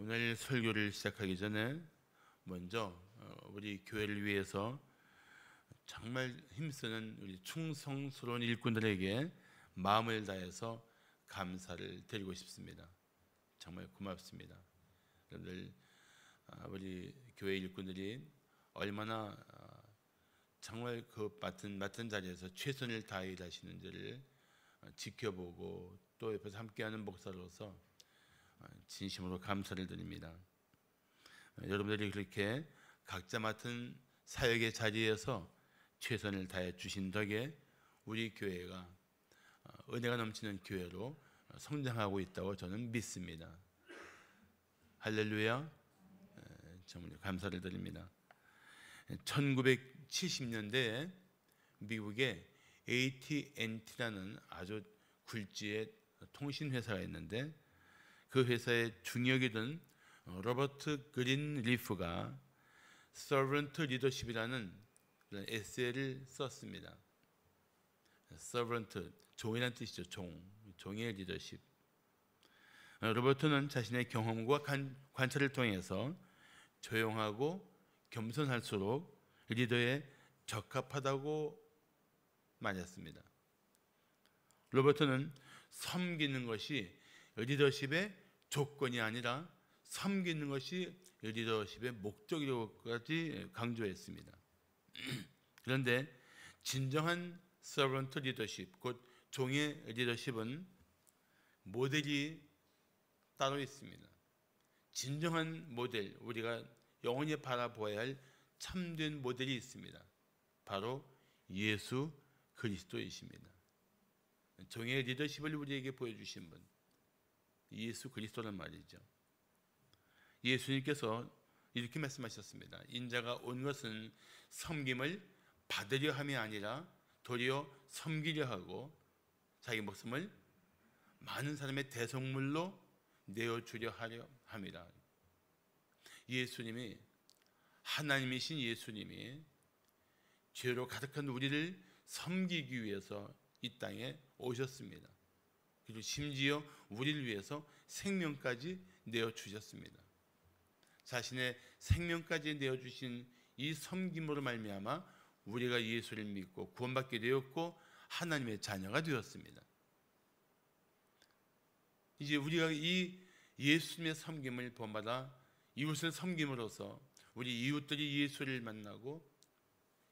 오늘 설교를 시작하기 전에 먼저 우리 교회를 위해서 정말 힘쓰는 우리 충성스러운 일꾼들에게 마음을 다해서 감사를 드리고 싶습니다. 정말 고맙습니다. 여러분들, 우리 교회 일꾼들이 얼마나 정말 그 맡은 자리에서 최선을 다해 일하시는지를 지켜보고 또 옆에서 함께하는 목사로서 진심으로 감사를 드립니다. 여러분들이 그렇게 각자 맡은 사역의 자리에서 최선을 다해 주신 덕에 우리 교회가 은혜가 넘치는 교회로 성장하고 있다고 저는 믿습니다. 할렐루야. 정말 감사를 드립니다. 1970년대에 미국의 AT&T라는 아주 굴지의 통신회사가 있는데 그 회사의 중역이던 로버트 그린리프가 서번트 리더십이라는 에세이를 썼습니다. 서번트, 종이라는 뜻이죠. 종의 리더십. 로버트는 자신의 경험과 관찰을 통해서 조용하고 겸손할수록 리더에 적합하다고 말했습니다. 로버트는 섬기는 것이 리더십의 조건이 아니라 섬기는 것이 리더십의 목적이라고까지 강조했습니다. 그런데 진정한 서번트 리더십, 곧 종의 리더십은 모델이 따로 있습니다. 진정한 모델, 우리가 영원히 바라보아야 할 참된 모델이 있습니다. 바로 예수 그리스도이십니다. 종의 리더십을 우리에게 보여주신 분, 예수 그리스도란 말이죠. 예수님께서 이렇게 말씀하셨습니다. 인자가 온 것은 섬김을 받으려 함이 아니라 도리어 섬기려 하고 자기 목숨을 많은 사람의 대속물로 내어주려 하려 함이라. 예수님이, 하나님이신 예수님이 죄로 가득한 우리를 섬기기 위해서 이 땅에 오셨습니다. 그리고 심지어 우리를 위해서 생명까지 내어주셨습니다. 자신의 생명까지 내어주신 이 섬김으로 말미암아 우리가 예수를 믿고 구원받게 되었고 하나님의 자녀가 되었습니다. 이제 우리가 이 예수님의 섬김을 본받아 이웃을 섬김으로써 우리 이웃들이 예수를 만나고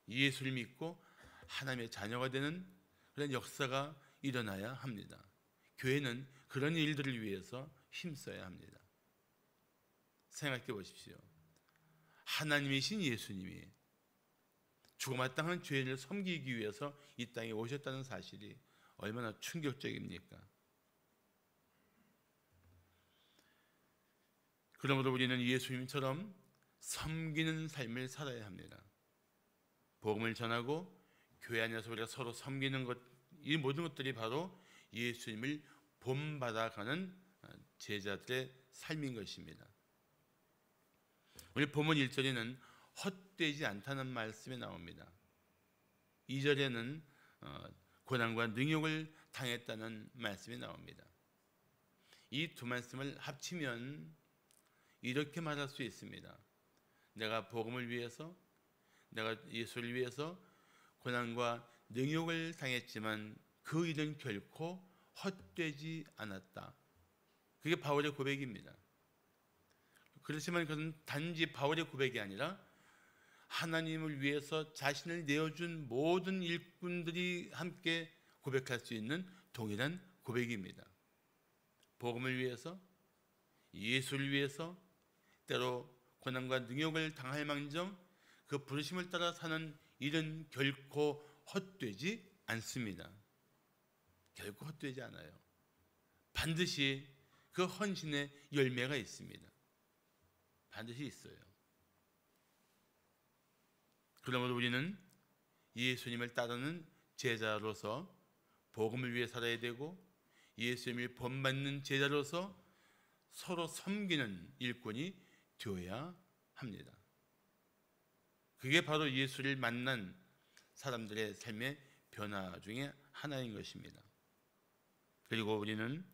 예수를 믿고 하나님의 자녀가 되는 그런 역사가 일어나야 합니다. 교회는 그런 일들을 위해서 힘써야 합니다. 생각해 보십시오. 하나님이신 예수님이 죽어마땅한 죄인을 섬기기 위해서 이 땅에 오셨다는 사실이 얼마나 충격적입니까? 그러므로 우리는 예수님처럼 섬기는 삶을 살아야 합니다. 복음을 전하고 교회 안에서 우리가 서로 섬기는 것, 이 모든 것들이 바로 예수님을 본받아가는 제자들의 삶인 것입니다. 오늘 본문 1절에는 헛되지 않다는 말씀이 나옵니다. 2절에는 고난과 능욕을 당했다는 말씀이 나옵니다. 이 두 말씀을 합치면 이렇게 말할 수 있습니다. 내가 복음을 위해서, 내가 예수를 위해서 고난과 능욕을 당했지만 그 일은 결코 헛되지 않았다. 그게 바울의 고백입니다. 그렇지만 그것은 단지 바울의 고백이 아니라 하나님을 위해서 자신을 내어준 모든 일꾼들이 함께 고백할 수 있는 동일한 고백입니다. 복음을 위해서, 예수를 위해서, 때로 고난과 능욕을 당할 망정 그 부르심을 따라 사는 일은 결코 헛되지 않습니다. 결코 헛되지 않아요. 반드시 그 헌신의 열매가 있습니다. 반드시 있어요. 그러므로 우리는 예수님을 따르는 제자로서 복음을 위해 살아야 되고 예수님을 본받는 제자로서 서로 섬기는 일꾼이 되어야 합니다. 그게 바로 예수를 만난 사람들의 삶의 변화 중에 하나인 것입니다. 그리고 우리는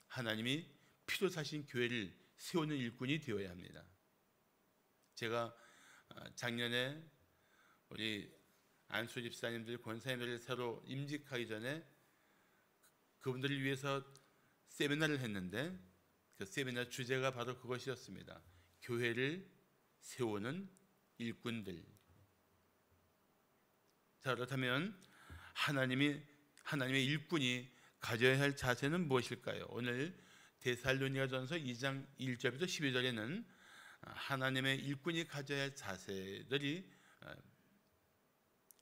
하나님이 피로 사신 교회를 세우는 일꾼이 되어야 합니다. 제가 작년에 우리 안수 집사님들, 권사님들을 새로 임직하기 전에 그분들을 위해서 세미나를 했는데 그 세미나 주제가 바로 그것이었습니다. 교회를 세우는 일꾼들. 자, 그렇다면 하나님의 일꾼이 가져야 할 자세는 무엇일까요? 오늘 데살로니가전서 2장 1절부터 12절에는 하나님의 일꾼이 가져야 할 자세들이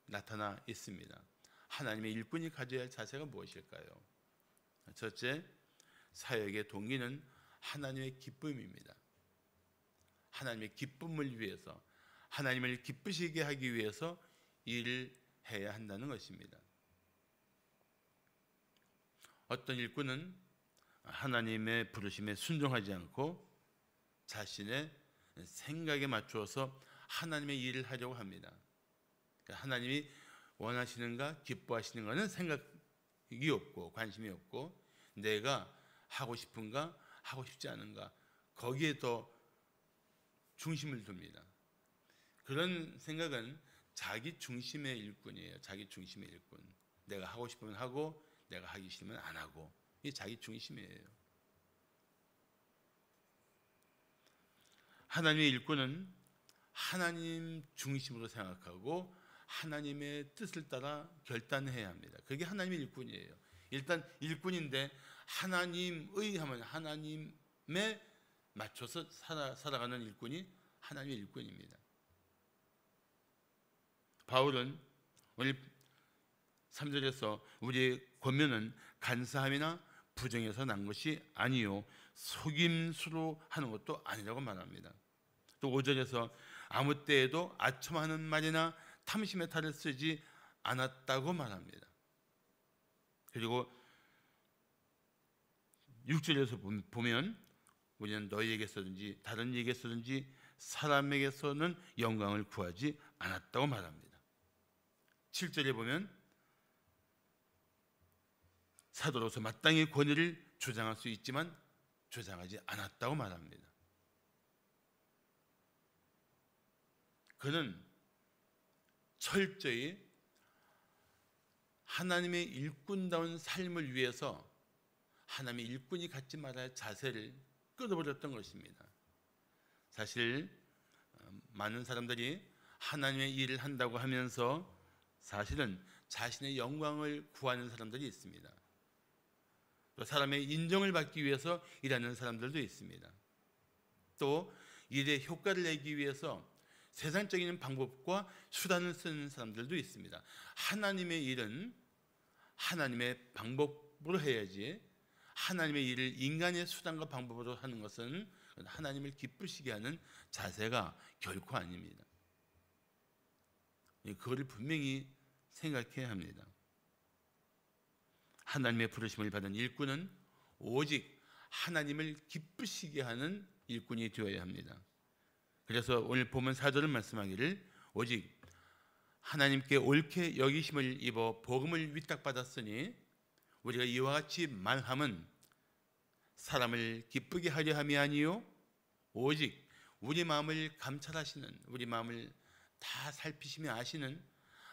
나타나 있습니다. 하나님의 일꾼이 가져야 할 자세가 무엇일까요? 첫째, 사역의 동기는 하나님의 기쁨입니다. 하나님의 기쁨을 위해서, 하나님을 기쁘시게 하기 위해서 일을 해야 한다는 것입니다. 어떤 일꾼은 하나님의 부르심에 순종하지 않고 자신의 생각에 맞추어서 하나님의 일을 하려고 합니다. 하나님이 원하시는가 기뻐하시는 것은 생각이 없고 관심이 없고, 내가 하고 싶은가 하고 싶지 않은가 거기에 더 중심을 둡니다. 그런 생각은 자기 중심의 일꾼이에요. 자기 중심의 일꾼. 내가 하고 싶으면 하고 내가 하기 싫으면 안 하고, 이게 자기 중심이에요. 하나님의 일꾼은 하나님 중심으로 생각하고 하나님의 뜻을 따라 결단해야 합니다. 그게 하나님의 일꾼이에요. 일단 일꾼인데 하나님의 하면 하나님에 맞춰서 살아가는 일꾼이 하나님의 일꾼입니다. 바울은 오늘 3절에서 우리의 권면은 간사함이나 부정에서 난 것이 아니요 속임수로 하는 것도 아니라고 말합니다. 또 5절에서 아무 때에도 아첨하는 말이나 탐심의 탈을 쓰지 않았다고 말합니다. 그리고 6절에서 보면 우리는 너희에게서든지 다른 이에게서든지 사람에게서는 영광을 구하지 않았다고 말합니다. 7절에 보면 사도로서 마땅히 권위를 주장할 수 있지만 주장하지 않았다고 말합니다. 그는 철저히 하나님의 일꾼다운 삶을 위해서 하나님의 일꾼이 갖지 말아야 할 자세를 끊어버렸던 것입니다. 사실 많은 사람들이 하나님의 일을 한다고 하면서 사실은 자신의 영광을 구하는 사람들이 있습니다. 또 사람의 인정을 받기 위해서 일하는 사람들도 있습니다. 또 일의 효과를 내기 위해서 세상적인 방법과 수단을 쓰는 사람들도 있습니다. 하나님의 일은 하나님의 방법으로 해야지, 하나님의 일을 인간의 수단과 방법으로 하는 것은 하나님을 기쁘시게 하는 자세가 결코 아닙니다. 그거를 분명히 생각해야 합니다. 하나님의 부르심을 받은 일꾼은 오직 하나님을 기쁘시게 하는 일꾼이 되어야 합니다. 그래서 오늘 본문 4절은 말씀하기를 오직 하나님께 옳게 여기심을 입어 복음을 위탁받았으니 우리가 이와 같이 말함은 사람을 기쁘게 하려 함이 아니요 오직 우리 마음을 감찰하시는, 우리 마음을 다 살피시며 아시는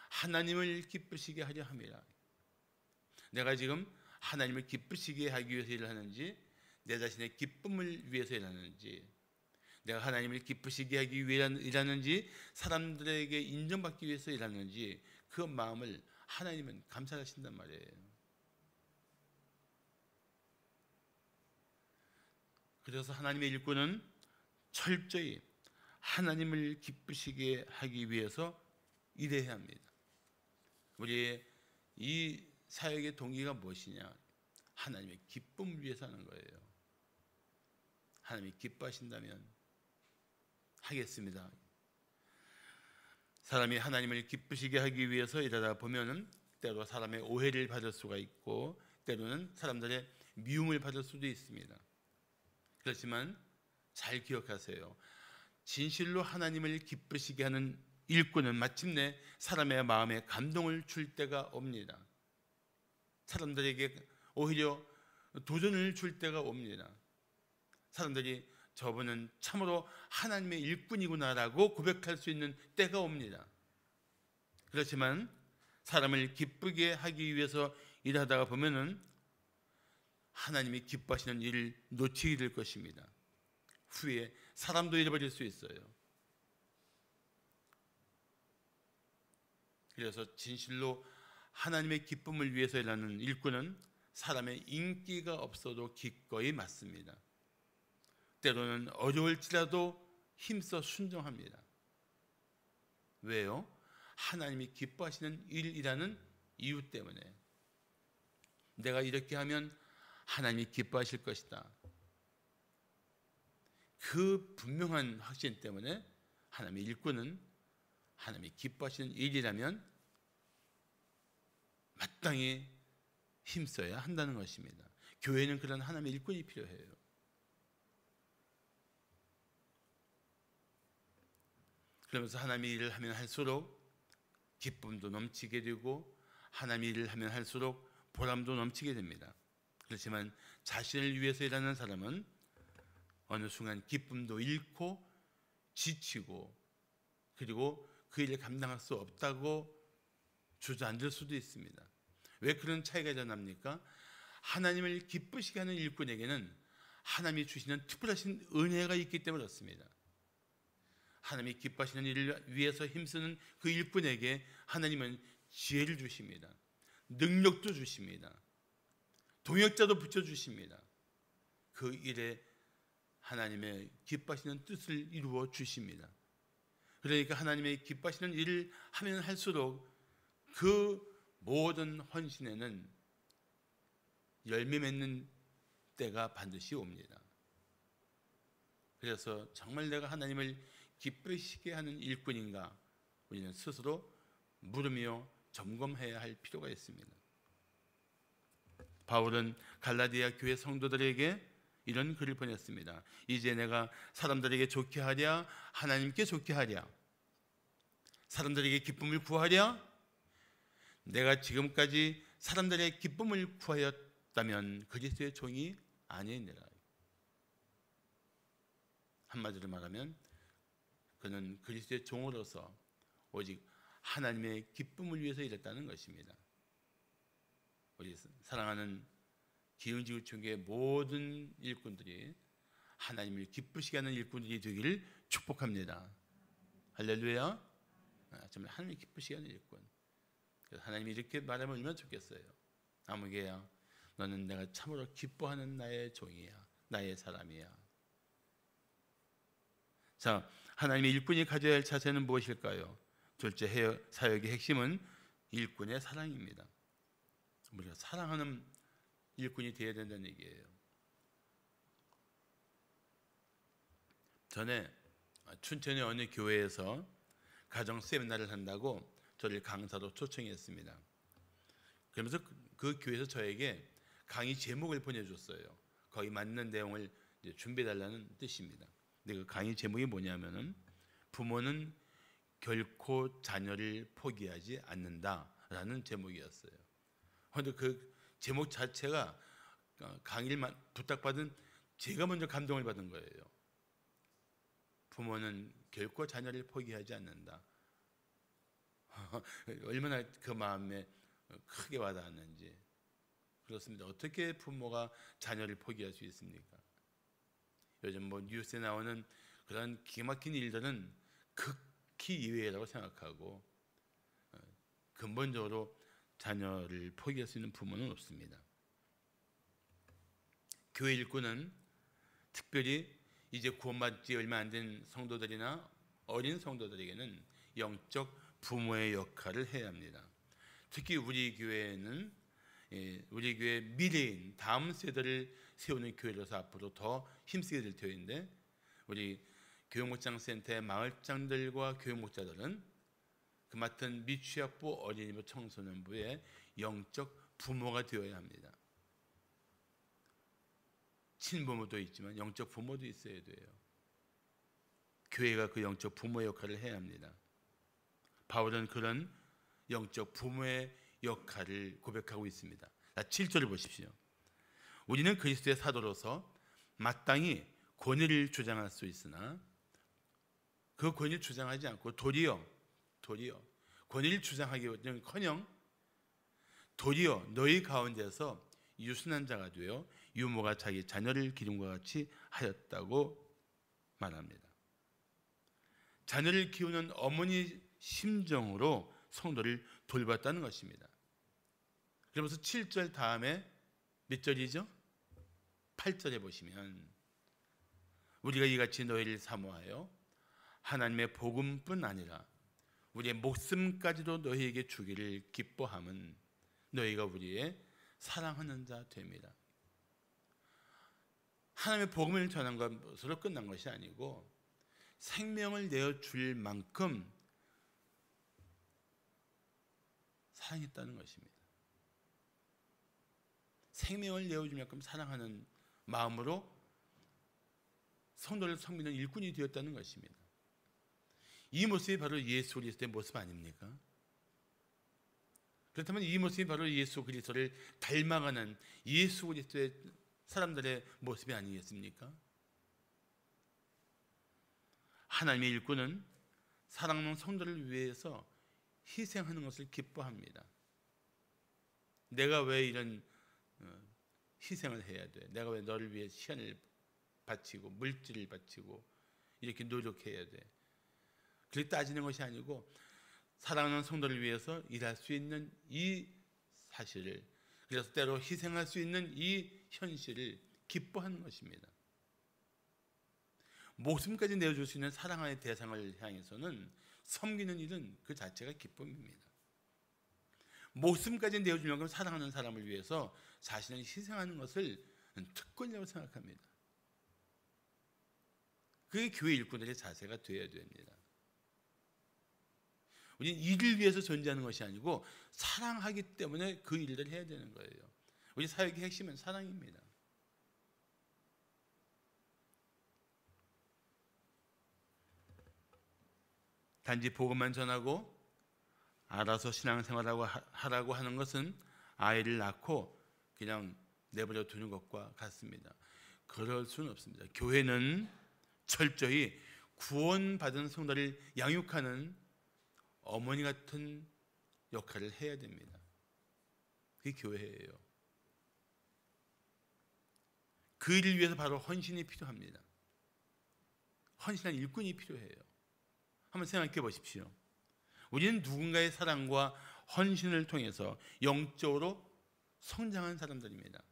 하나님을 기쁘시게 하려 함이라. 내가 지금 하나님을 기쁘시게 하기 위해서 일을 하는지, 내 자신의 기쁨을 위해서 일하는지, 내가 하나님을 기쁘시게 하기 위해 일하는지, 사람들에게 인정받기 위해서 일하는지, 그 마음을 하나님은 감찰하신단 말이에요. 그래서 하나님의 일꾼은 철저히 하나님을 기쁘시게 하기 위해서 일해야 합니다. 우리의 이 사역의 동기가 무엇이냐? 하나님의 기쁨을 위해서 하는 거예요. 하나님이 기뻐하신다면 하겠습니다. 사람이 하나님을 기쁘시게 하기 위해서 일하다 보면은 때로 사람의 오해를 받을 수가 있고 때로는 사람들의 미움을 받을 수도 있습니다. 그렇지만 잘 기억하세요. 진실로 하나님을 기쁘시게 하는 일꾼은 마침내 사람의 마음에 감동을 줄 때가 옵니다. 사람들에게 오히려 도전을 줄 때가 옵니다. 사람들이 저분은 참으로 하나님의 일꾼이구나라고 고백할 수 있는 때가 옵니다. 그렇지만 사람을 기쁘게 하기 위해서 일하다가 보면은 하나님이 기뻐하시는 일을 놓치게 될 것입니다. 후에 사람도 잃어버릴 수 있어요. 그래서 진실로 하나님의 기쁨을 위해서 일하는 일꾼은 사람의 인기가 없어도 기꺼이 맡습니다. 때로는 어려울지라도 힘써 순종합니다. 왜요? 하나님이 기뻐하시는 일이라는 이유 때문에. 내가 이렇게 하면 하나님이 기뻐하실 것이다. 그 분명한 확신 때문에 하나님의 일꾼은 하나님이 기뻐하시는 일이라면 마땅히 힘써야 한다는 것입니다. 교회는 그런 하나님의 일꾼이 필요해요. 그러면서 하나님의 일을 하면 할수록 기쁨도 넘치게 되고 하나님의 일을 하면 할수록 보람도 넘치게 됩니다. 그렇지만 자신을 위해서 일하는 사람은 어느 순간 기쁨도 잃고 지치고 그리고 그 일을 감당할 수 없다고 주저앉을 수도 있습니다. 왜 그런 차이가 일어납니까? 하나님을 기쁘시게 하는 일꾼에게는 하나님이 주시는 특별하신 은혜가 있기 때문에 그렇습니다. 하나님이 기뻐하시는 일을 위해서 힘쓰는 그 일꾼에게 하나님은 지혜를 주십니다. 능력도 주십니다. 동역자도 붙여주십니다. 그 일에 하나님의 기뻐하시는 뜻을 이루어 주십니다. 그러니까 하나님의 기뻐하시는 일을 하면 할수록 그 모든 헌신에는 열매 맺는 때가 반드시 옵니다. 그래서 정말 내가 하나님을 기쁘시게 하는 일꾼인가 우리는 스스로 물으며 점검해야 할 필요가 있습니다. 바울은 갈라디아 교회 성도들에게 이런 글을 보냈습니다. 이제 내가 사람들에게 좋게 하랴 하나님께 좋게 하랴 사람들에게 기쁨을 구하랴 내가 지금까지 사람들의 기쁨을 구하였다면 그리스도의 종이 아니니라. 한마디로 말하면 그는 그리스도의 종으로서 오직 하나님의 기쁨을 위해서 일했다는 것입니다. 우리 사랑하는 기흥지구촌교회 모든 일꾼들이 하나님을 기쁘시게 하는 일꾼들이 되기를 축복합니다. 할렐루야. 정말 하나님을 기쁘시게 하는 일꾼. 하나님이 이렇게 말하면 얼마나 좋겠어요. 아무개야 너는 내가 참으로 기뻐하는 나의 종이야. 나의 사람이야. 자, 하나님의 일꾼이 가져야 할 자세는 무엇일까요? 둘째 사역의 핵심은 일꾼의 사랑입니다. 우리가 사랑하는 일꾼이 되어야 된다는 얘기예요. 전에 춘천의 어느 교회에서 가정 세미나를 한다고 저를 강사로 초청했습니다. 그러면서 그 교회에서 저에게 강의 제목을 보내줬어요. 거기 맞는 내용을 준비해달라는 뜻입니다. 근데 그 강의 제목이 뭐냐면은 부모는 결코 자녀를 포기하지 않는다라는 제목이었어요. 그런데 그 제목 자체가 강의를 부탁받은 제가 먼저 감동을 받은 거예요. 부모는 결코 자녀를 포기하지 않는다. 얼마나 그 마음에 크게 와닿았는지. 그렇습니다. 어떻게 부모가 자녀를 포기할 수 있습니까? 요즘 뭐 뉴스에 나오는 그런 기가 막힌 일들은 극히 이외라고 생각하고 근본적으로 자녀를 포기할 수 있는 부모는 없습니다. 교회 일꾼은 특별히 이제 구원받지 얼마 안 된 성도들이나 어린 성도들에게는 영적 부모의 역할을 해야 합니다. 특히 우리 교회는 우리 교회 미래인 다음 세대를 세우는 교회로서 앞으로 더 힘쓰게 될 터인데 우리 교육목장센터의 마을장들과 교육목자들은 그 맡은 미취학부 어린이부 청소년부의 영적 부모가 되어야 합니다. 친부모도 있지만 영적 부모도 있어야 돼요. 교회가 그 영적 부모의 역할을 해야 합니다. 바울은 그런 영적 부모의 역할을 고백하고 있습니다. 7절을 보십시오. 우리는 그리스도의 사도로서 마땅히 권위를 주장할 수 있으나 그 권위를 주장하지 않고 도리어 권위를 주장하기는커녕 도리어 너희 가운데서 유순한 자가 되어 유모가 자기 자녀를 기름과 같이 하였다고 말합니다. 자녀를 키우는 어머니 심정으로 성도를 돌봤다는 것입니다. 그러면서 7절 다음에 몇 절이죠? 8절에 보시면 우리가 이같이 너희를 사모하여 하나님의 복음뿐 아니라 우리의 목숨까지도 너희에게 주기를 기뻐함은 너희가 우리의 사랑하는 자 됩니다. 하나님의 복음을 전한 것으로 끝난 것이 아니고 생명을 내어줄 만큼 사랑했다는 것입니다. 생명을 내어줄 만큼 사랑하는 마음으로 성도를 섬기는 일꾼이 되었다는 것입니다. 이 모습이 바로 예수 그리스도의 모습 아닙니까? 그렇다면 이 모습이 바로 예수 그리스도를 닮아가는 예수 그리스도의 사람들의 모습이 아니겠습니까? 하나님의 일꾼은 사랑하는 성도를 위해서 희생하는 것을 기뻐합니다. 내가 왜 이런 희생을 해야 돼? 내가 왜 너를 위해 시간을 바치고 물질을 바치고 이렇게 노력해야 돼? 그렇게 따지는 것이 아니고 사랑하는 성도를 위해서 일할 수 있는 이 사실을, 그래서 때로 희생할 수 있는 이 현실을 기뻐하는 것입니다. 목숨까지 내어줄 수 있는 사랑의 대상을 향해서는 섬기는 일은 그 자체가 기쁨입니다. 목숨까지 내어줄 만큼 사랑하는 사람을 위해서 자신을 희생하는 것을 특권이라고 생각합니다. 그게 교회 일꾼들의 자세가 되어야 됩니다. 우리는 일을 위해서 존재하는 것이 아니고 사랑하기 때문에 그 일을 해야 되는 거예요. 우리 사역의 핵심은 사랑입니다. 단지 복음만 전하고 알아서 신앙생활하고 하라고 하는 것은 아이를 낳고 그냥 내버려 두는 것과 같습니다. 그럴 수는 없습니다. 교회는 철저히 구원받은 성도를 양육하는 어머니 같은 역할을 해야 됩니다. 그게 교회예요. 그 일을 위해서 바로 헌신이 필요합니다. 헌신한 일꾼이 필요해요. 한번 생각해 보십시오. 우리는 누군가의 사랑과 헌신을 통해서 영적으로 성장한 사람들입니다.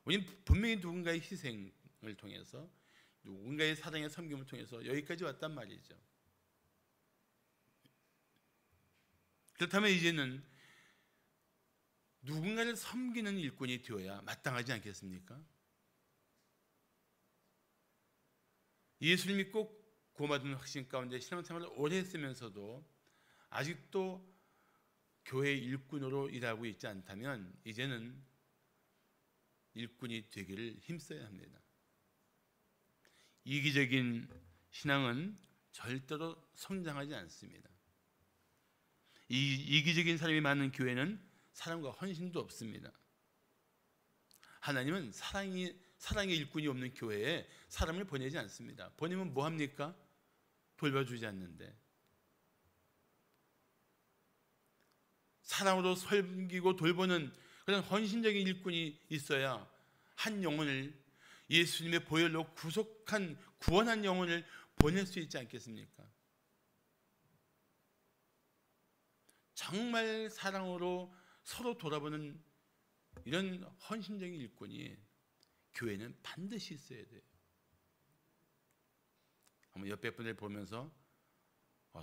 우리는 분명히 누군가의 희생을 통해서 누군가의 사랑의 섬김을 통해서 여기까지 왔단 말이죠. 그렇다면 이제는 누군가를 섬기는 일꾼이 되어야 마땅하지 않겠습니까? 예수를 믿고 구원받은 확신 가운데 신앙생활을 오래 했으면서도 아직도 교회 일꾼으로 일하고 있지 않다면 이제는 일꾼이 되기를 힘써야 합니다. 이기적인 신앙은 절대로 성장하지 않습니다. 이 이기적인 사람이 많은 교회는 사랑과 헌신도 없습니다. 하나님은 사랑의 일꾼이 없는 교회에 사람을 보내지 않습니다. 보내면 뭐 합니까? 돌봐주지 않는데. 사랑으로 섬기고 돌보는 그런 헌신적인 일꾼이 있어야 한 영혼을 예수님의 보혈로 구원한 영혼을 보낼 수 있지 않겠습니까? 정말 사랑으로 서로 돌아보는 이런 헌신적인 일꾼이 교회는 반드시 있어야 돼요. 한번 옆에 분을 보면서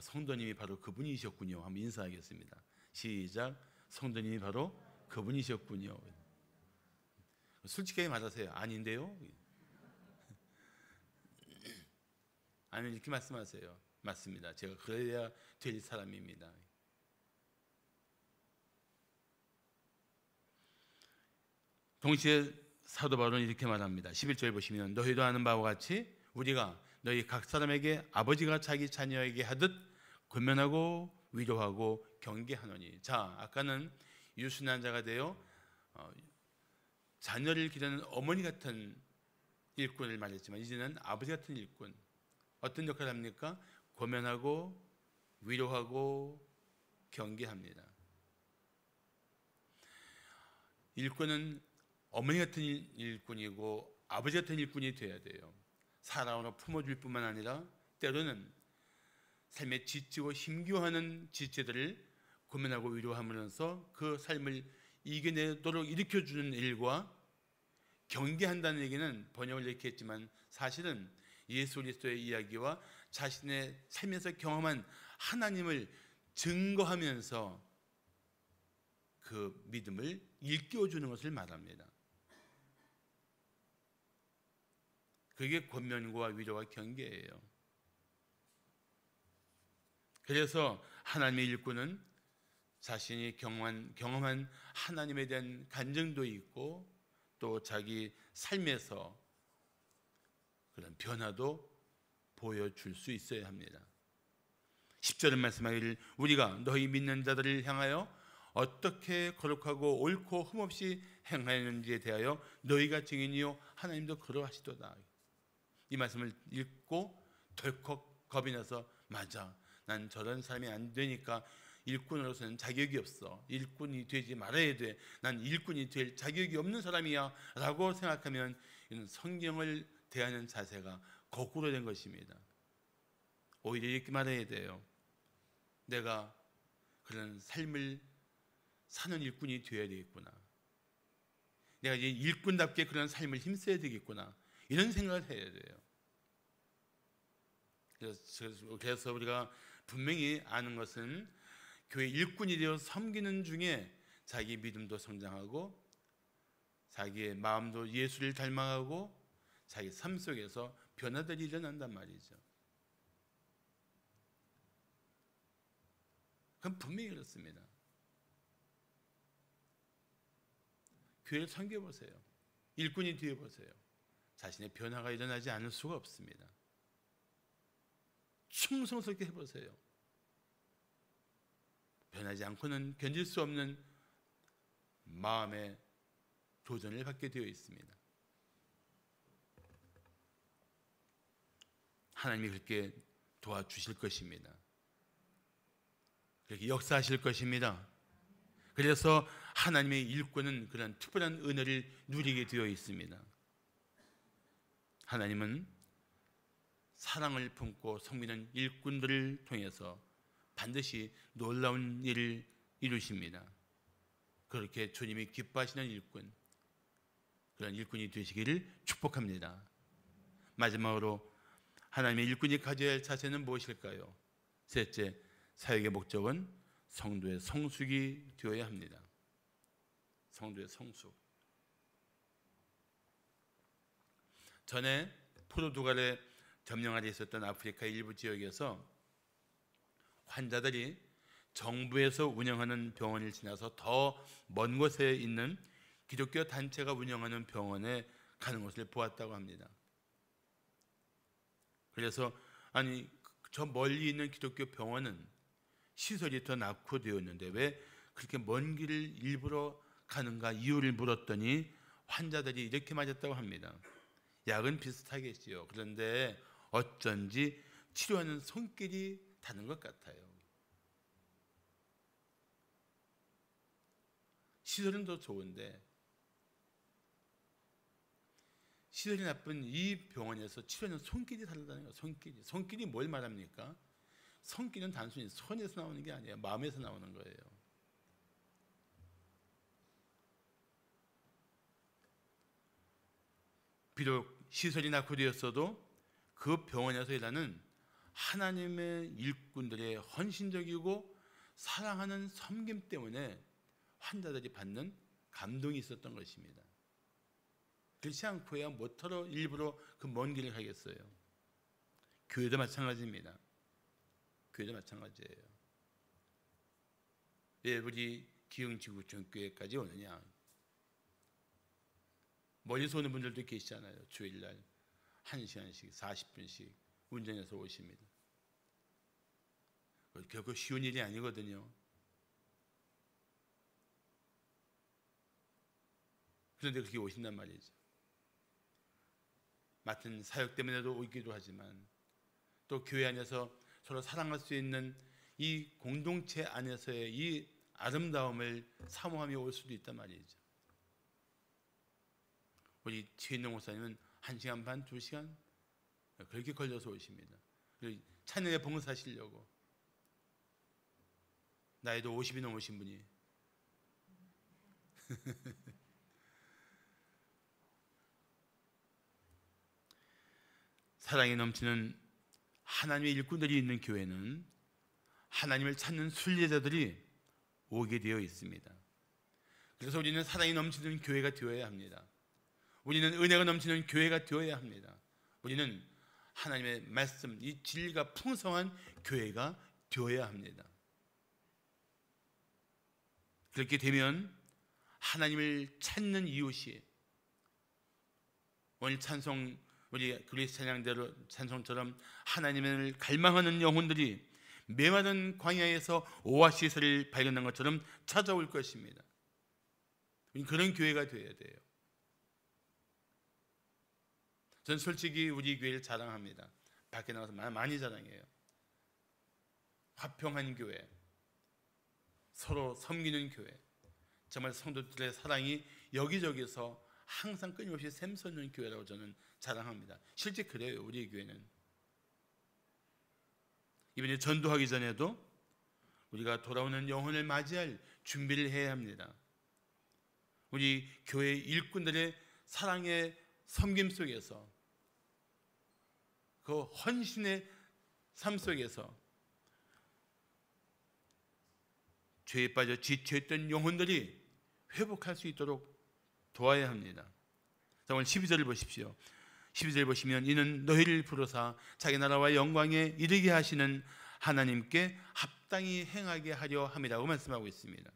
성도님이 바로 그분이셨군요. 한번 인사하겠습니다. 시작. 성도님이 바로 그분이셨군요. 솔직하게 말하세요. 아닌데요? 아니 이렇게 말씀하세요. 맞습니다. 제가 그래야 될 사람입니다. 동시에 사도 바울은 이렇게 말합니다. 11절 보시면 너희도 아는 바와 같이 우리가 너희 각 사람에게 아버지가 자기 자녀에게 하듯 권면하고 위로하고 경계하노니. 자, 아까는 유순한 자가 되어 자녀를 기르는 어머니 같은 일꾼을 말했지만 이제는 아버지 같은 일꾼. 어떤 역할을 합니까? 고면하고 위로하고 경계합니다. 일꾼은 어머니 같은 일꾼이고 아버지 같은 일꾼이 되어야 돼요. 사랑으로 품어줄 뿐만 아니라 때로는 삶에 지치고 힘겨워하는 지체들을 고면하고 위로하면서 그 삶을 이겨내도록 일으켜주는 일과 경계한다는 얘기는 번역을 이렇게 했지만 사실은 예수 그리스도의 이야기와 자신의 삶에서 경험한 하나님을 증거하면서 그 믿음을 일깨워주는 것을 말합니다. 그게 권면과 위로와 경계예요. 그래서 하나님의 일꾼은 자신이 경험한 하나님에 대한 간증도 있고 또 자기 삶에서 그런 변화도 보여줄 수 있어야 합니다. 10절은 말씀하기를 우리가 너희 믿는 자들을 향하여 어떻게 거룩하고 옳고 흠없이 행하였는지에 대하여 너희가 증인이요 하나님도 그러하시도다. 이 말씀을 읽고 덜컥 겁이 나서 맞아, 난 저런 사람이 안 되니까 일꾼으로서는 자격이 없어. 일꾼이 되지 말아야 돼. 난 일꾼이 될 자격이 없는 사람이야 라고 생각하면 이는 성경을 대하는 자세가 거꾸로 된 것입니다. 오히려 이렇게 말해야 돼요. 내가 그런 삶을 사는 일꾼이 되어야 되겠구나. 내가 이제 일꾼답게 그런 삶을 힘써야 되겠구나. 이런 생각을 해야 돼요. 그래서 우리가 분명히 아는 것은 교회 일꾼이 되어 섬기는 중에 자기 믿음도 성장하고 자기의 마음도 예수를 닮아가고 자기 삶 속에서 변화들이 일어난단 말이죠. 그건 분명히 그렇습니다. 교회를 섬겨보세요. 일꾼이 되어보세요. 자신의 변화가 일어나지 않을 수가 없습니다. 충성스럽게 해보세요. 변하지 않고는 견딜 수 없는 마음의 도전을 받게 되어 있습니다. 하나님이 그렇게 도와주실 것입니다. 그렇게 역사하실 것입니다. 그래서 하나님의 일꾼은 그런 특별한 은혜를 누리게 되어 있습니다. 하나님은 사랑을 품고 섬기는 일꾼들을 통해서 반드시 놀라운 일을 이루십니다. 그렇게 주님이 기뻐하시는 일꾼, 그런 일꾼이 되시기를 축복합니다. 마지막으로 하나님의 일꾼이 가져야 할 자세는 무엇일까요? 셋째, 사역의 목적은 성도의 성숙이 되어야 합니다. 성도의 성숙. 전에 포르투갈의 점령 아래 있었던 아프리카 일부 지역에서 환자들이 정부에서 운영하는 병원을 지나서 더 먼 곳에 있는 기독교 단체가 운영하는 병원에 가는 것을 보았다고 합니다. 그래서 아니 저 멀리 있는 기독교 병원은 시설이 더 낙후되어 있는데 왜 그렇게 먼 길을 일부러 가는가 이유를 물었더니 환자들이 이렇게 맞았다고 합니다. 약은 비슷하겠지요. 그런데 어쩐지 치료하는 손길이 다른 것 같아요. 시설은 더 좋은데 시설이 나쁜 이 병원에서 치료하는 손길이 다르다는 거예요. 손길이 뭘 말합니까? 손길은 단순히 손에서 나오는 게 아니에요. 마음에서 나오는 거예요. 비록 시설이 낙후되었어도 그 병원에서 일하는 하나님의 일꾼들의 헌신적이고 사랑하는 섬김 때문에 환자들이 받는 감동이 있었던 것입니다. 그렇지 않고야 모터로 일부러 그 먼 길을 가겠어요. 교회도 마찬가지입니다. 교회도 마찬가지예요. 왜 우리 기흥지구촌교회까지 오느냐? 멀리서 오는 분들도 계시잖아요. 주일날 1시간씩 40분씩 운전해서 오십니다. 결코 쉬운 일이 아니거든요. 그런데 그렇게 오신단 말이죠. 맡은 사역 때문에도 오기도 하지만 또 교회 안에서 서로 사랑할 수 있는 이 공동체 안에서의 이 아름다움을 사모하며 올 수도 있단 말이죠. 우리 최인동 목사님은 1시간 반, 2시간 그렇게 걸려서 오십니다. 찬양에 봉사하시려고. 나이도 50이 넘으신 분이 사랑이 넘치는 하나님의 일꾼들이 있는 교회는 하나님을 찾는 순례자들이 오게 되어 있습니다. 그래서 우리는 사랑이 넘치는 교회가 되어야 합니다. 우리는 은혜가 넘치는 교회가 되어야 합니다. 우리는 하나님의 말씀, 이 진리가 풍성한 교회가 되어야 합니다. 그렇게 되면 하나님을 찾는 이웃이 오늘 찬송 우리 그리스 찬양대로 찬송처럼 하나님을 갈망하는 영혼들이 메마른 광야에서 오아시스를 발견한 것처럼 찾아올 것입니다. 그런 교회가 되어야 돼요. 전 솔직히 우리 교회를 자랑합니다. 밖에 나가서 많이 자랑해요. 화평한 교회, 서로 섬기는 교회, 정말 성도들의 사랑이 여기저기서 항상 끊임없이 샘솟는 교회라고 저는 자랑합니다. 실제 그래요. 우리 교회는 이번에 전도하기 전에도 우리가 돌아오는 영혼을 맞이할 준비를 해야 합니다. 우리 교회 일꾼들의 사랑의 섬김 속에서, 그 헌신의 삶 속에서 죄에 빠져 지쳐있던 영혼들이 회복할 수 있도록 도와야 합니다. 자, 오늘 12절을 보십시오. 12절 보시면 이는 너희를 부르사 자기 나라와 영광에 이르게 하시는 하나님께 합당히 행하게 하려 함이라고 말씀하고 있습니다.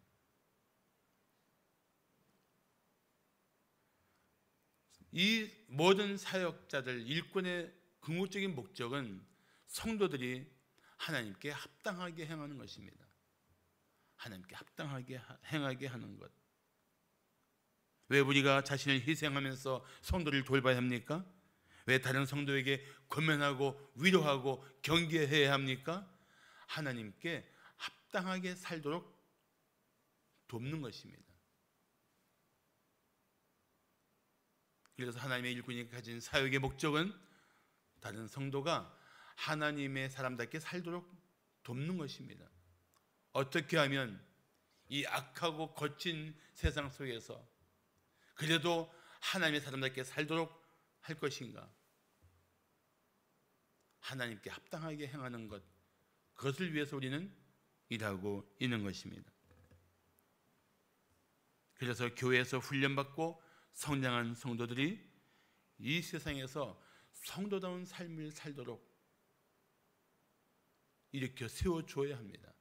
이 모든 사역자들 일꾼의 궁극적인 목적은 성도들이 하나님께 합당하게 행하는 것입니다. 하나님께 합당하게 행하게 하는 것. 왜 우리가 자신을 희생하면서 성도를 돌봐야 합니까? 왜 다른 성도에게 권면하고 위로하고 경계해야 합니까? 하나님께 합당하게 살도록 돕는 것입니다. 그래서 하나님의 일꾼이 가진 사역의 목적은 다른 성도가 하나님의 사람답게 살도록 돕는 것입니다. 어떻게 하면 이 악하고 거친 세상 속에서 그래도 하나님의 사람답게 살도록 할 것인가? 하나님께 합당하게 행하는 것, 그것을 위해서 우리는 일하고 있는 것입니다. 그래서 교회에서 훈련받고 성장한 성도들이 이 세상에서 성도다운 삶을 살도록 일으켜 세워줘야 합니다.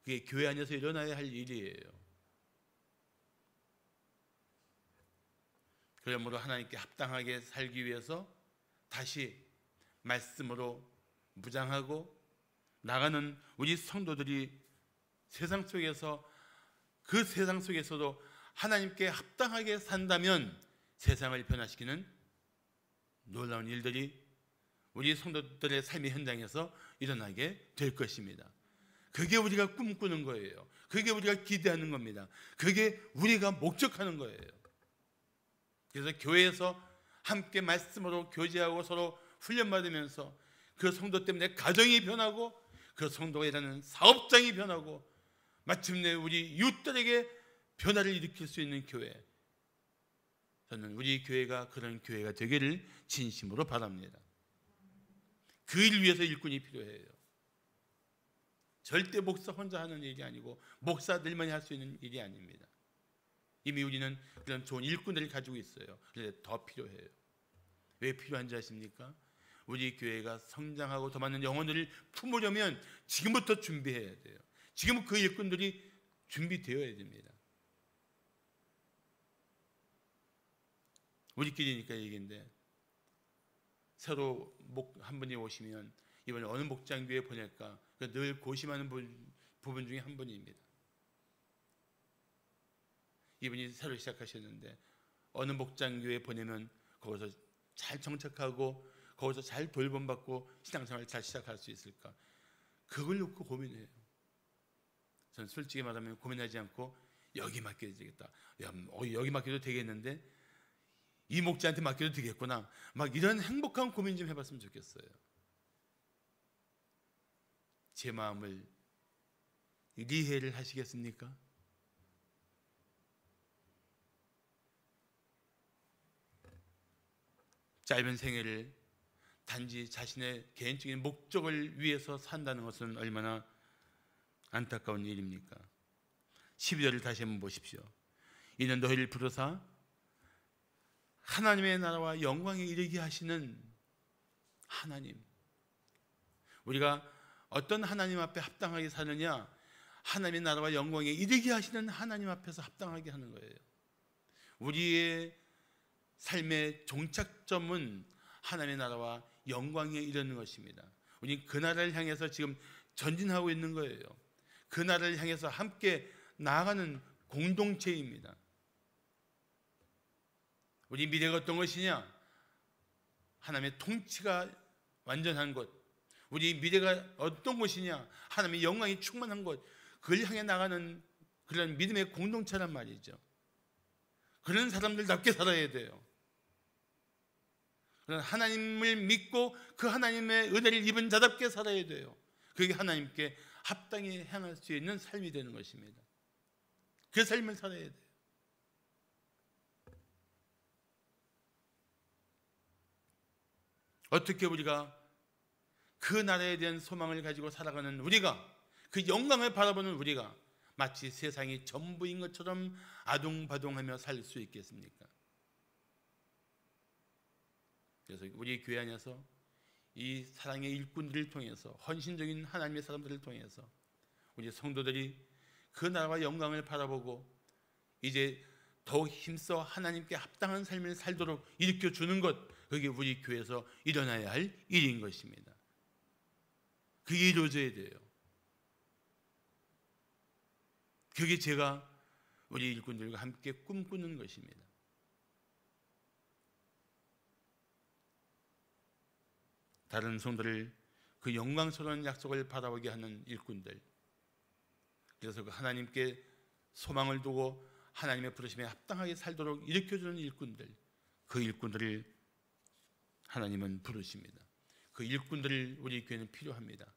그게 교회 안에서 일어나야 할 일이에요. 그러므로 하나님께 합당하게 살기 위해서 다시 말씀으로 무장하고 나가는 우리 성도들이 세상 속에서, 그 세상 속에서도 하나님께 합당하게 산다면 세상을 변화시키는 놀라운 일들이 우리 성도들의 삶의 현장에서 일어나게 될 것입니다. 그게 우리가 꿈꾸는 거예요. 그게 우리가 기대하는 겁니다. 그게 우리가 목적하는 거예요. 그래서 교회에서 함께 말씀으로 교제하고 서로 훈련받으면서 그 성도 때문에 가정이 변하고 그 성도가 일하는 사업장이 변하고 마침내 우리 이웃들에게 변화를 일으킬 수 있는 교회, 저는 우리 교회가 그런 교회가 되기를 진심으로 바랍니다. 그 일 위해서 일꾼이 필요해요. 절대 목사 혼자 하는 일이 아니고 목사들만이 할 수 있는 일이 아닙니다. 이미 우리는 그런 좋은 일꾼들을 가지고 있어요. 그런데 더 필요해요. 왜 필요한지 아십니까? 우리 교회가 성장하고 더 많은 영혼들을 품으려면 지금부터 준비해야 돼요. 지금 그 일꾼들이 준비되어야 됩니다. 우리끼리니까 얘기인데, 새로 한 분이 오시면 이번에 어느 목장교회 보낼까 늘 고심하는 부분 중에 한 분입니다. 이분이 새로 시작하셨는데 어느 목장교회에 보내면 거기서 잘 정착하고 거기서 잘 돌봄받고 신앙생활을 잘 시작할 수 있을까? 그걸 놓고 고민해요. 저는 솔직히 말하면 고민하지 않고 여기 맡겨도 되겠다. 여기 맡겨도 되겠는데 이 목자한테 맡겨도 되겠구나. 막 이런 행복한 고민 좀 해봤으면 좋겠어요. 제 마음을 리해를 하시겠습니까? 짧은 생애를 단지 자신의 개인적인 목적을 위해서 산다는 것은 얼마나 안타까운 일입니까? 12절을 다시 한번 보십시오. 이는 너희를 부르사 하나님의 나라와 영광에 이르게 하시는 하나님. 우리가 어떤 하나님 앞에 합당하게 사느냐? 하나님의 나라와 영광에 이르게 하시는 하나님 앞에서 합당하게 하는 거예요. 우리의 삶의 종착점은 하나님의 나라와 영광에 이르는 것입니다. 우리는 그 나라를 향해서 지금 전진하고 있는 거예요. 그 나라를 향해서 함께 나아가는 공동체입니다. 우리 미래가 어떤 것이냐? 하나님의 통치가 완전한 것. 우리 미래가 어떤 것이냐? 하나님의 영광이 충만한 것. 그걸 향해 나가는 그런 믿음의 공동체란 말이죠. 그런 사람들답게 살아야 돼요. 그런 하나님을 믿고 그 하나님의 은혜를 입은 자답게 살아야 돼요. 그게 하나님께 합당히 향할 수 있는 삶이 되는 것입니다. 그 삶을 살아야 돼요. 어떻게 우리가 그 나라에 대한 소망을 가지고 살아가는 우리가, 그 영광을 바라보는 우리가 마치 세상이 전부인 것처럼 아둥바둥하며 살 수 있겠습니까? 그래서 우리 교회 안에서 이 사랑의 일꾼들을 통해서, 헌신적인 하나님의 사람들을 통해서 우리 성도들이 그 나라와 영광을 바라보고 이제 더욱 힘써 하나님께 합당한 삶을 살도록 일으켜주는 것, 그게 우리 교회에서 일어나야 할 일인 것입니다. 그게 이루어져야 돼요. 그게 제가 우리 일꾼들과 함께 꿈꾸는 것입니다. 다른 성도를 그 영광스러운 약속을 바라보게 하는 일꾼들, 그래서 그 하나님께 소망을 두고 하나님의 부르심에 합당하게 살도록 일으켜주는 일꾼들, 그 일꾼들을 하나님은 부르십니다. 그 일꾼들을 우리 교회는 필요합니다.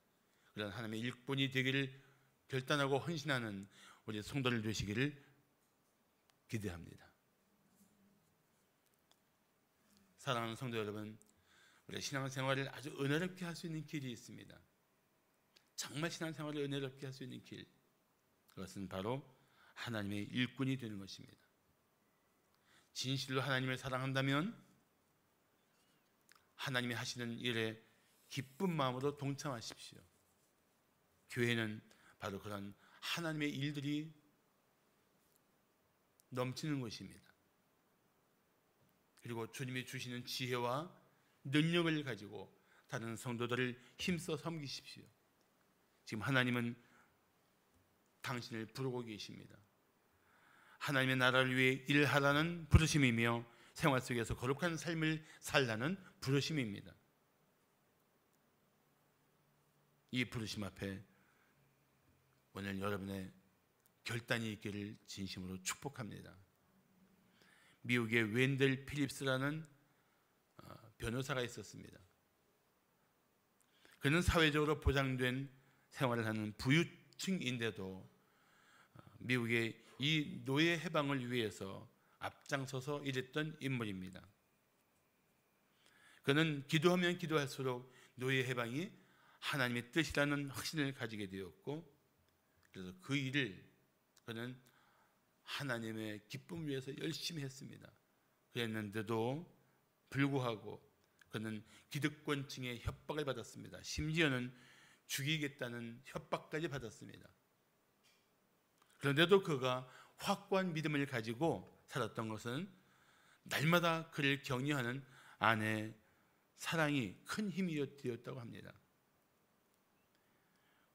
그런 하나님의 일꾼이 되기를 결단하고 헌신하는 우리 성도들 되시기를 기대합니다. 사랑하는 성도 여러분, 우리 신앙생활을 아주 은혜롭게 할 수 있는 길이 있습니다. 정말 신앙생활을 은혜롭게 할 수 있는 길, 그것은 바로 하나님의 일꾼이 되는 것입니다. 진실로 하나님을 사랑한다면 하나님이 하시는 일에 기쁜 마음으로 동참하십시오. 교회는 바로 그런 하나님의 일들이 넘치는 곳입니다. 그리고 주님이 주시는 지혜와 능력을 가지고 다른 성도들을 힘써 섬기십시오. 지금 하나님은 당신을 부르고 계십니다. 하나님의 나라를 위해 일하라는 부르심이며 생활 속에서 거룩한 삶을 살라는 부르심입니다. 이 부르심 앞에 오늘 여러분의 결단이 있기를 진심으로 축복합니다. 미국의 웬델 필립스라는 변호사가 있었습니다. 그는 사회적으로 보장된 생활을 하는 부유층인데도 미국의 이 노예 해방을 위해서 앞장서서 일했던 인물입니다. 그는 기도하면 기도할수록 노예 해방이 하나님의 뜻이라는 확신을 가지게 되었고, 그래서 그 일을 그는 하나님의 기쁨을 위해서 열심히 했습니다. 그랬는데도 불구하고 그는 기득권층의 협박을 받았습니다. 심지어는 죽이겠다는 협박까지 받았습니다. 그런데도 그가 확고한 믿음을 가지고 살았던 것은 날마다 그를 격려하는 아내의 사랑이 큰 힘이 되었다고 합니다.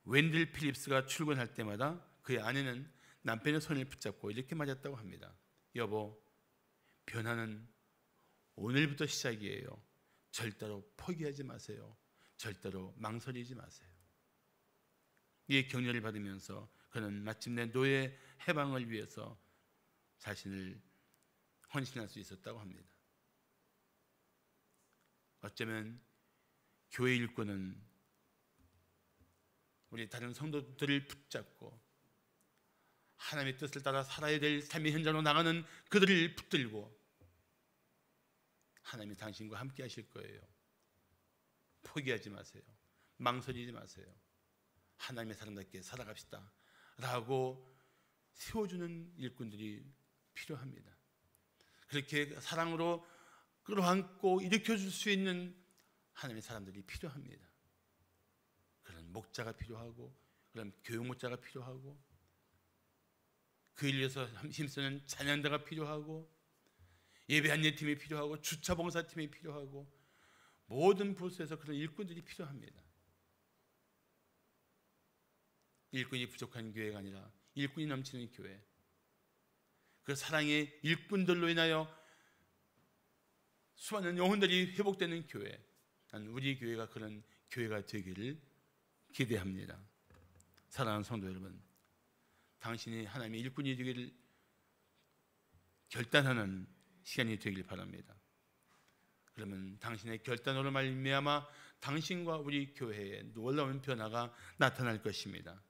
웬델 필립스가 출근할 때마다 그의 아내는 남편의 손을 붙잡고 이렇게 맞았다고 합니다. 여보, 변화는 오늘부터 시작이에요. 절대로 포기하지 마세요. 절대로 망설이지 마세요. 이 격려를 받으면서 그는 마침내 노예 해방을 위해서 자신을 헌신할 수 있었다고 합니다. 어쩌면 교회 일꾼은 우리 다른 성도들을 붙잡고 하나님의 뜻을 따라 살아야 될 삶의 현장으로 나가는 그들을 붙들고 하나님이 당신과 함께 하실 거예요. 포기하지 마세요. 망설이지 마세요. 하나님의 사람답게 살아갑시다 라고 세워주는 일꾼들이 필요합니다. 그렇게 사랑으로 끌어안고 일으켜줄 수 있는 하나님의 사람들이 필요합니다. 그런 목자가 필요하고 그런 교육목자가 필요하고 그 일 위해서 힘쓰는 찬양대가 필요하고 예배 안내팀이 필요하고 주차봉사팀이 필요하고 모든 부서에서 그런 일꾼들이 필요합니다. 일꾼이 부족한 교회가 아니라 일꾼이 넘치는 교회, 그 사랑의 일꾼들로 인하여 수많은 영혼들이 회복되는 교회, 난 우리 교회가 그런 교회가 되기를 기대합니다. 사랑하는 성도 여러분, 당신이 하나님의 일꾼이 되기를 결단하는 시간이 되길 바랍니다. 그러면 당신의 결단으로 말미암아 당신과 우리 교회에 놀라운 변화가 나타날 것입니다.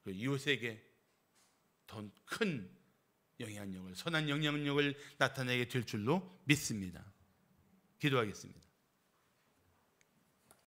그리고 이웃에게 더 큰 영향력을, 선한 영향력을 나타내게 될 줄로 믿습니다. 기도하겠습니다.